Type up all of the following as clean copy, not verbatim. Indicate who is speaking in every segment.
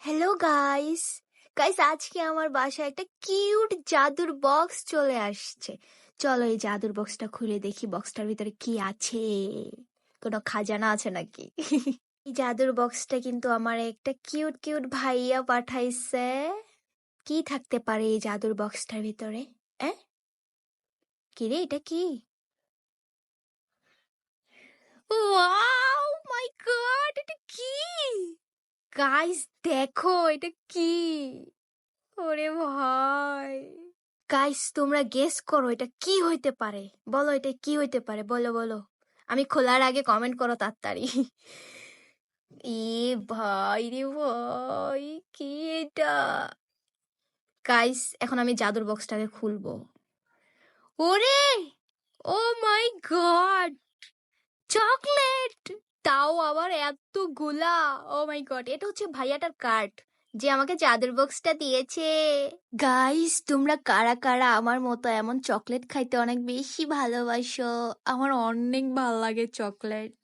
Speaker 1: Hello guys. আজকে আমার বাসায় একটা কিউট জাদুর বক্স চলে আসছে। চলো এই জাদুর বক্সটা খুলে দেখি বক্সটার ভিতরে কি আছে। কোনো খাজানা আছে নাকি? এই জাদুর বক্সটা কিন্তু আমার একটা কিউট কিউট ভাইয়া পাঠাইছে। কি থাকতে পারে এই জাদুর বক্সটার ভিতরে? এ কি রে, এটা কি? ওয়াও মাই গড, এটা কি? গাইস দেখো এটা কি। ওরে ভাই, গাইস তোমরা গেস করো এটা কি হইতে পারে। বলো এটা কি হইতে পারে, বলো বলো। আমি খোলার আগে কমেন্ট করো তাড়াতাড়ি। এ ভাই রে ভাই, কি এটা? গাইস এখন আমি জাদুর বক্সটাকে খুলবো। ওরে, ও মাই গড, চকলেট! তাও আবার এতগুলা! ও মাই গড, এটা হচ্ছে ভাইয়াটার কার্ড যে আমাকে জাদুর বক্সটা দিয়েছে। গাইস তোমরা কারা কারা আমার মতো এমন চকলেট খাইতে অনেক বেশি ভালোবাসো? আমার অনেক ভাল লাগে চকলেট।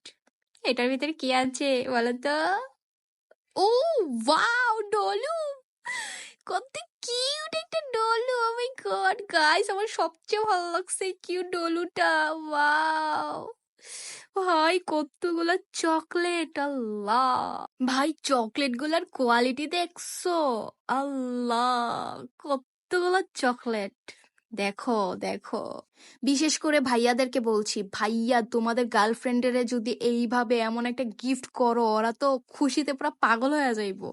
Speaker 1: এটার ভিতরে কি আছে বলো তো? ও ওয়াও, ডলু! কত কিউট একটা ডলু! ও মাই গড গাইস, আমার সবচেয়ে ভালো লাগছে এই কিউট ডলুটা। ওয়াও ভাই, কতগুলা চকলেট! আল্লাহ ভাই, চকলেট গুলার কোয়ালিটি দেখছো? আল্লাহ, কতগুলা চকলেট! দেখো দেখো, বিশেষ করে ভাইয়াদেরকে বলছি, ভাইয়া তোমাদের গার্লফ্রেন্ডের যদি এইভাবে এমন একটা গিফট করো, ওরা তো খুশিতে পুরো পাগল হয়ে যাইবো।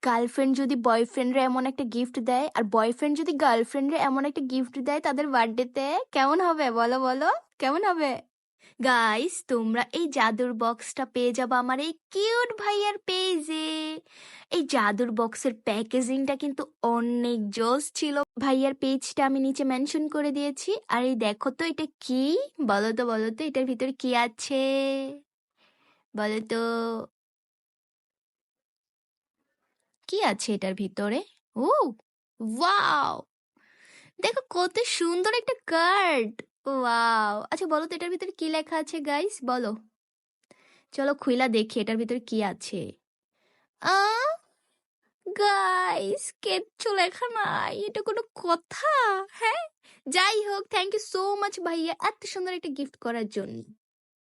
Speaker 1: গার্লফ্রেন্ড যদি বয়ফ্রেন্ডরা এমন একটা গিফট দেয়, আর বয়ফ্রেন্ড যদি গার্লফ্রেন্ডরা এমন একটা গিফট দেয় তাদের বার্থডেতে, কেমন হবে বলো বলো? কেমন হবে? গাইস তোমরা এই জাদুর বক্সটা পেয়ে যাবো আমার এই কিউট ভাইয়ার পেজে। এই জাদুর বক্সের প্যাকেজিংটা কিন্তু অনেক জোস ছিল। ভাইয়ার পেজটা আমি নিচে মেনশন করে দিয়েছি। আর এই দেখো তো এটা কি, বলো তো বলো তো এটার ভিতরে কি আছে, বলো তো কি আছে এটার ভিতরে? ও ওয়াও, দেখো কত সুন্দর একটা কার্ড। ওয়াও, আচ্ছা বলো তো এটার ভিতরে কি লেখা আছে গাইস, বলো। চলো খুইলা দেখি এটার ভিতরে কি আছে। আ গাইস, কিচ্ছু লেখা নাই, এটা কোনো কথা? হ্যাঁ, যাই হোক, থ্যাংক ইউ সো মাচ ভাইয়া এত সুন্দর একটা গিফট করার জন্য।